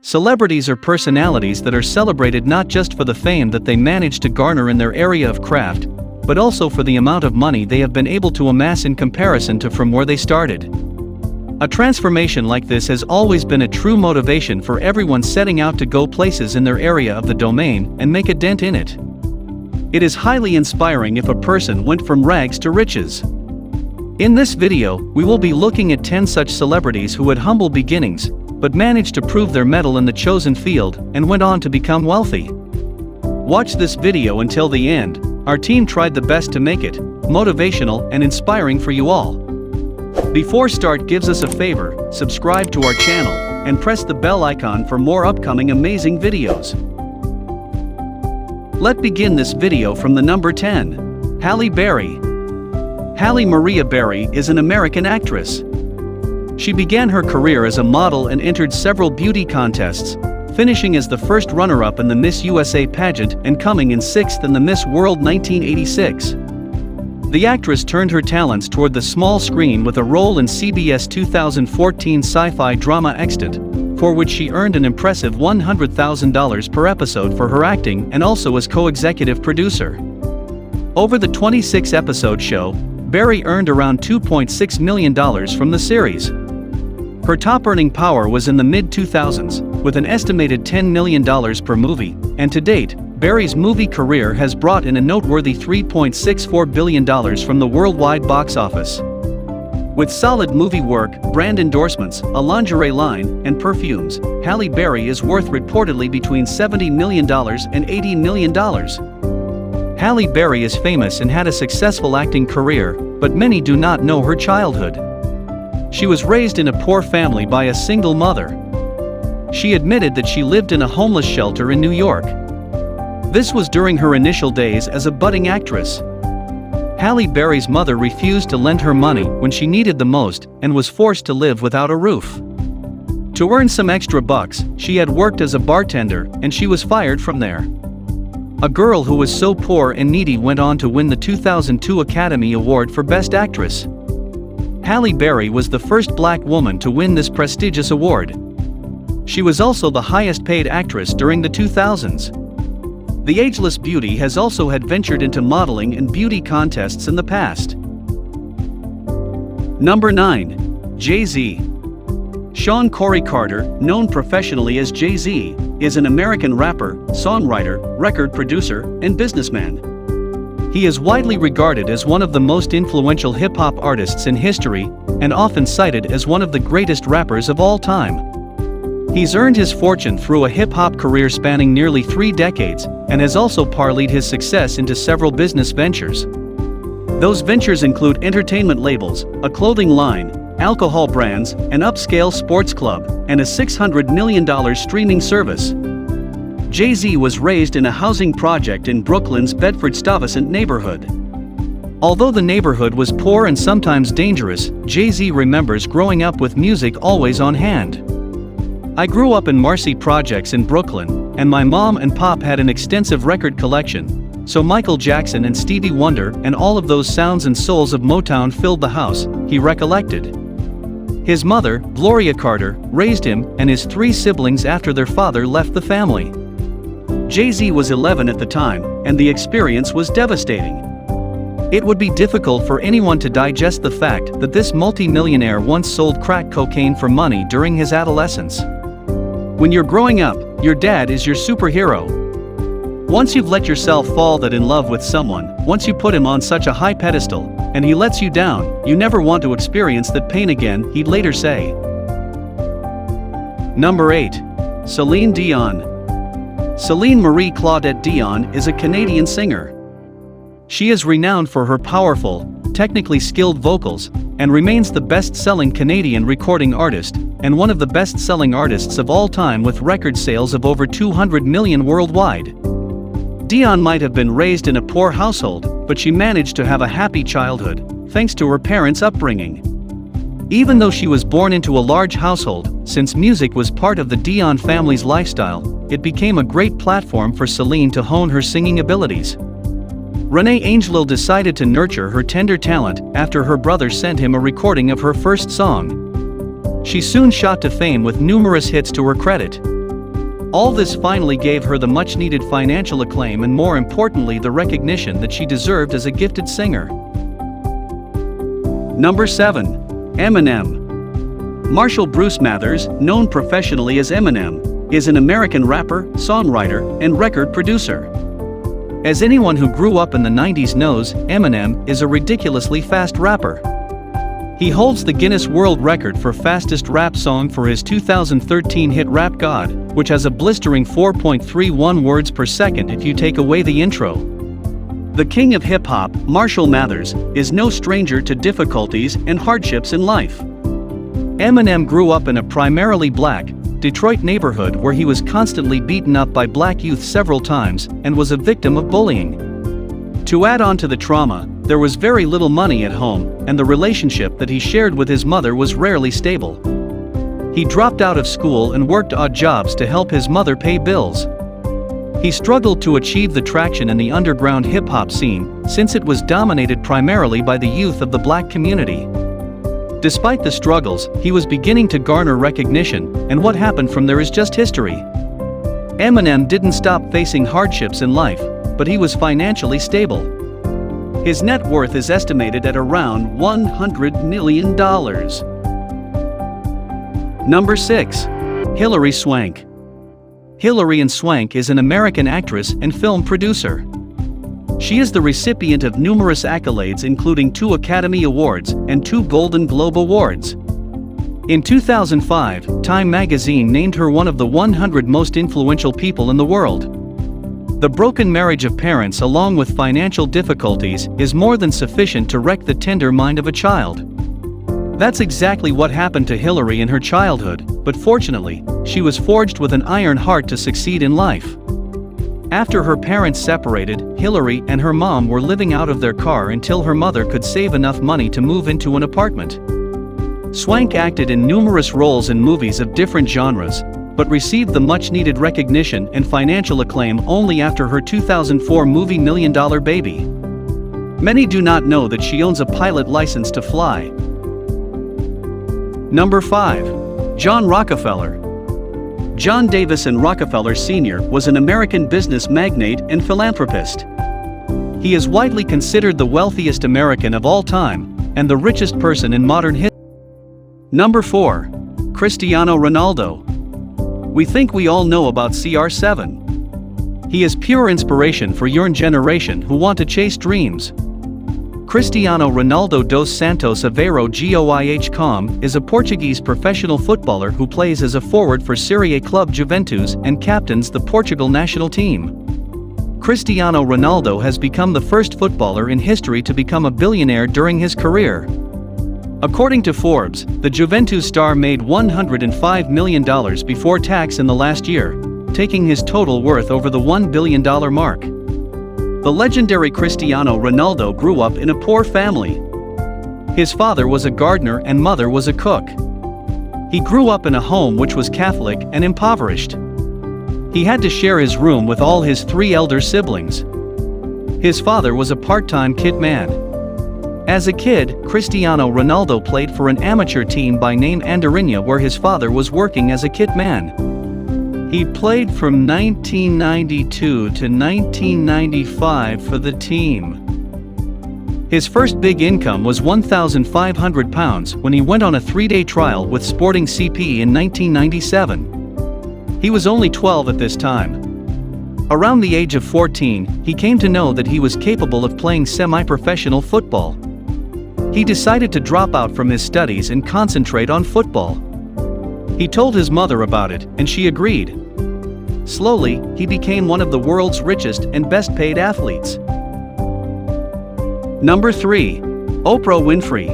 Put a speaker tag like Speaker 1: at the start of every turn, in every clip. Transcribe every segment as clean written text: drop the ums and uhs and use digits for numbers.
Speaker 1: Celebrities are personalities that are celebrated not just for the fame that they manage to garner in their area of craft, but also for the amount of money they have been able to amass in comparison to from where they started. A transformation like this has always been a true motivation for everyone setting out to go places in their area of the domain and make a dent in it. It is highly inspiring if a person went from rags to riches. In this video, we will be looking at 10 such celebrities who had humble beginnings, but managed to prove their mettle in the chosen field and went on to become wealthy. Watch this video until the end. Our team tried the best to make it motivational and inspiring for you all. Before start, gives us a favor, subscribe to our channel, and press the bell icon for more upcoming amazing videos. Let's begin this video from the number 10. Halle Berry. Halle Maria Berry is an American actress. She began her career as a model and entered several beauty contests, finishing as the first runner-up in the Miss USA pageant and coming in 6th in the Miss World 1986. The actress turned her talents toward the small screen with a role in CBS 2014 sci-fi drama Extant, for which she earned an impressive $100,000 per episode for her acting and also as co-executive producer. Over the 26-episode show, Berry earned around $2.6 million from the series. Her top earning power was in the mid-2000s, with an estimated $10 million per movie, and to date, Berry's movie career has brought in a noteworthy $3.64 billion from the worldwide box office. With solid movie work, brand endorsements, a lingerie line, and perfumes, Halle Berry is worth reportedly between $70 million and $80 million. Halle Berry is famous and had a successful acting career, but many do not know her childhood. She was raised in a poor family by a single mother. She admitted that she lived in a homeless shelter in New York. This was during her initial days as a budding actress. Halle Berry's mother refused to lend her money when she needed the most and was forced to live without a roof. To earn some extra bucks, she had worked as a bartender, and she was fired from there. A girl who was so poor and needy went on to win the 2002 Academy Award for Best Actress. Halle Berry was the first black woman to win this prestigious award. She was also the highest paid actress during the 2000s. The ageless beauty has also had ventured into modeling and beauty contests in the past. Number 9. Jay-Z. Sean Corey Carter, known professionally as Jay-Z, is an American rapper, songwriter, record producer, and businessman. He is widely regarded as one of the most influential hip-hop artists in history, and often cited as one of the greatest rappers of all time. He's earned his fortune through a hip-hop career spanning nearly 3 decades, and has also parlayed his success into several business ventures. Those ventures include entertainment labels, a clothing line, alcohol brands, an upscale sports club, and a $600 million streaming service. Jay-Z was raised in a housing project in Brooklyn's Bedford-Stuyvesant neighborhood. Although the neighborhood was poor and sometimes dangerous, Jay-Z remembers growing up with music always on hand. "I grew up in Marcy Projects in Brooklyn, and my mom and pop had an extensive record collection, so Michael Jackson and Stevie Wonder and all of those sounds and souls of Motown filled the house," he recollected. His mother, Gloria Carter, raised him and his 3 siblings after their father left the family. Jay-Z was 11 at the time, and the experience was devastating. It would be difficult for anyone to digest the fact that this multi-millionaire once sold crack cocaine for money during his adolescence. When you're growing up, your dad is your superhero. Once you've let yourself fall that in love with someone, once you put him on such a high pedestal, and he lets you down, you never want to experience that pain again, he'd later say. Number 8. Celine Dion. Celine Marie Claudette Dion is a Canadian singer. She is renowned for her powerful, technically skilled vocals, and remains the best-selling Canadian recording artist, and one of the best-selling artists of all time with record sales of over 200 million worldwide. Dion might have been raised in a poor household, but she managed to have a happy childhood, thanks to her parents' upbringing. Even though she was born into a large household, since music was part of the Dion family's lifestyle, it became a great platform for Celine to hone her singing abilities. Renee Angelil decided to nurture her tender talent after her brother sent him a recording of her first song. She soon shot to fame with numerous hits to her credit. All this finally gave her the much-needed financial acclaim and, more importantly, the recognition that she deserved as a gifted singer. Number 7. Eminem. Marshall Bruce Mathers, known professionally as Eminem, is an American rapper, songwriter, and record producer. As anyone who grew up in the 90s knows, Eminem is a ridiculously fast rapper. He holds the Guinness World Record for fastest rap song for his 2013 hit Rap God, which has a blistering 4.31 words per second if you take away the intro. The king of hip-hop, Marshall Mathers, is no stranger to difficulties and hardships in life. Eminem grew up in a primarily black, Detroit neighborhood where he was constantly beaten up by black youth several times and was a victim of bullying. To add on to the trauma, there was very little money at home, and the relationship that he shared with his mother was rarely stable. He dropped out of school and worked odd jobs to help his mother pay bills. He struggled to achieve the traction in the underground hip-hop scene, since it was dominated primarily by the youth of the black community. Despite the struggles, he was beginning to garner recognition, and what happened from there is just history. Eminem didn't stop facing hardships in life, but he was financially stable. His net worth is estimated at around $100 million. Number 6. Hilary Swank. Hilary Swank is an American actress and film producer. She is the recipient of numerous accolades, including 2 Academy Awards and 2 Golden Globe Awards. In 2005, Time magazine named her one of the 100 most influential people in the world. The broken marriage of parents along with financial difficulties is more than sufficient to wreck the tender mind of a child. That's exactly what happened to Hilary in her childhood, but fortunately, she was forged with an iron heart to succeed in life. After her parents separated, Hilary and her mom were living out of their car until her mother could save enough money to move into an apartment. Swank acted in numerous roles in movies of different genres, but received the much-needed recognition and financial acclaim only after her 2004 movie $1 Million Baby. Many do not know that she owns a pilot license to fly. Number 5. John Rockefeller. John Davison Rockefeller Sr. was an American business magnate and philanthropist. He is widely considered the wealthiest American of all time, and the richest person in modern history. Number 4. Cristiano Ronaldo. We think we all know about CR7. He is pure inspiration for your generation who want to chase dreams. Cristiano Ronaldo dos Santos Aveiro Goiás is a Portuguese professional footballer who plays as a forward for Serie A club Juventus and captains the Portugal national team. Cristiano Ronaldo has become the first footballer in history to become a billionaire during his career. According to Forbes, the Juventus star made $105 million before tax in the last year, taking his total worth over the $1 billion mark. The legendary Cristiano Ronaldo grew up in a poor family. His father was a gardener and mother was a cook. He grew up in a home which was Catholic and impoverished. He had to share his room with all his 3 elder siblings. His father was a part-time kit man. As a kid, Cristiano Ronaldo played for an amateur team by name Andorinha where his father was working as a kit man. He played from 1992 to 1995 for the team. His first big income was £1,500 when he went on a 3-day trial with Sporting CP in 1997. He was only 12 at this time. Around the age of 14, he came to know that he was capable of playing semi-professional football. He decided to drop out from his studies and concentrate on football. He told his mother about it, and she agreed. Slowly, he became one of the world's richest and best-paid athletes. Number 3. Oprah Winfrey.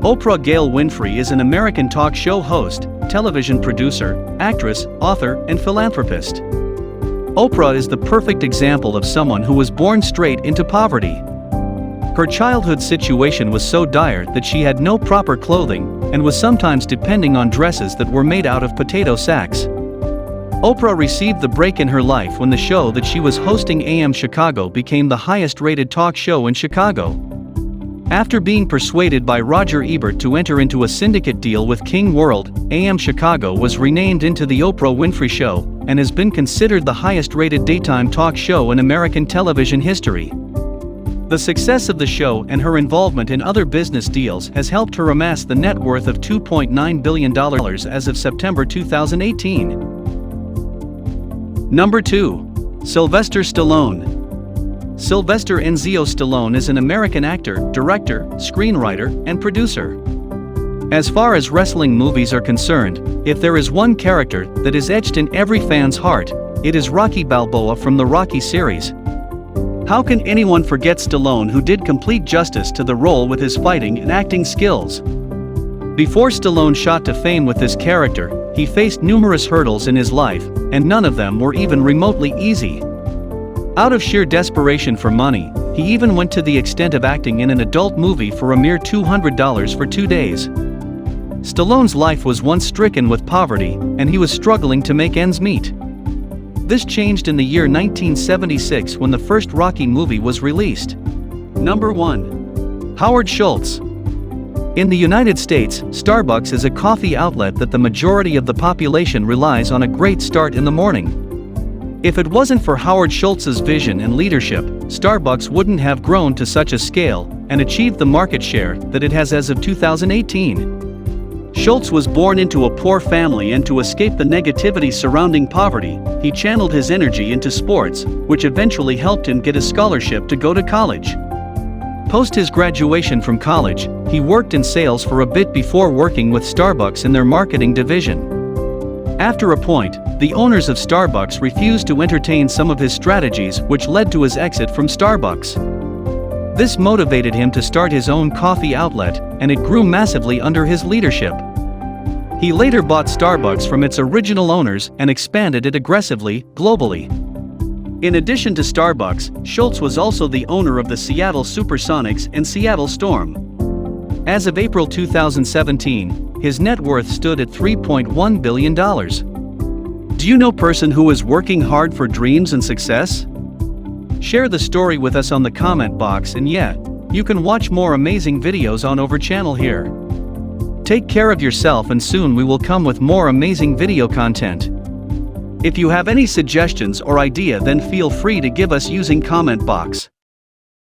Speaker 1: Oprah Gail Winfrey is an American talk show host, television producer, actress, author, and philanthropist. Oprah is the perfect example of someone who was born straight into poverty. Her childhood situation was so dire that she had no proper clothing and was sometimes depending on dresses that were made out of potato sacks. Oprah received the break in her life when the show that she was hosting, AM Chicago, became the highest-rated talk show in Chicago. After being persuaded by Roger Ebert to enter into a syndicate deal with King World, AM Chicago was renamed into The Oprah Winfrey Show, and has been considered the highest-rated daytime talk show in American television history. The success of the show and her involvement in other business deals has helped her amass the net worth of $2.9 billion as of September 2018. Number 2. Sylvester Stallone. Sylvester Enzo Stallone is an American actor, director, screenwriter, and producer. As far as wrestling movies are concerned, if there is one character that is etched in every fan's heart, it is Rocky Balboa from the Rocky series. How can anyone forget Stallone, who did complete justice to the role with his fighting and acting skills? Before Stallone shot to fame with this character, he faced numerous hurdles in his life, and none of them were even remotely easy. Out of sheer desperation for money, he even went to the extent of acting in an adult movie for a mere $200 for 2 days. Stallone's life was once stricken with poverty, and he was struggling to make ends meet. This changed in the year 1976 when the first Rocky movie was released. Number 1. Howard Schultz. In the United States, Starbucks is a coffee outlet that the majority of the population relies on a great start in the morning. If it wasn't for Howard Schultz's vision and leadership, Starbucks wouldn't have grown to such a scale and achieved the market share that it has as of 2018. Schultz was born into a poor family, and to escape the negativity surrounding poverty, he channeled his energy into sports, which eventually helped him get a scholarship to go to college. Post his graduation from college, he worked in sales for a bit before working with Starbucks in their marketing division. After a point, the owners of Starbucks refused to entertain some of his strategies, which led to his exit from Starbucks. This motivated him to start his own coffee outlet, and it grew massively under his leadership. He later bought Starbucks from its original owners and expanded it aggressively, globally. In addition to Starbucks, Schultz was also the owner of the Seattle Supersonics and Seattle Storm. As of April 2017, his net worth stood at $3.1 billion. Do you know a person who is working hard for dreams and success? Share the story with us on the comment box, and you can watch more amazing videos on our channel here. Take care of yourself, and soon we will come with more amazing video content. If you have any suggestions or idea, then feel free to give us using comment box.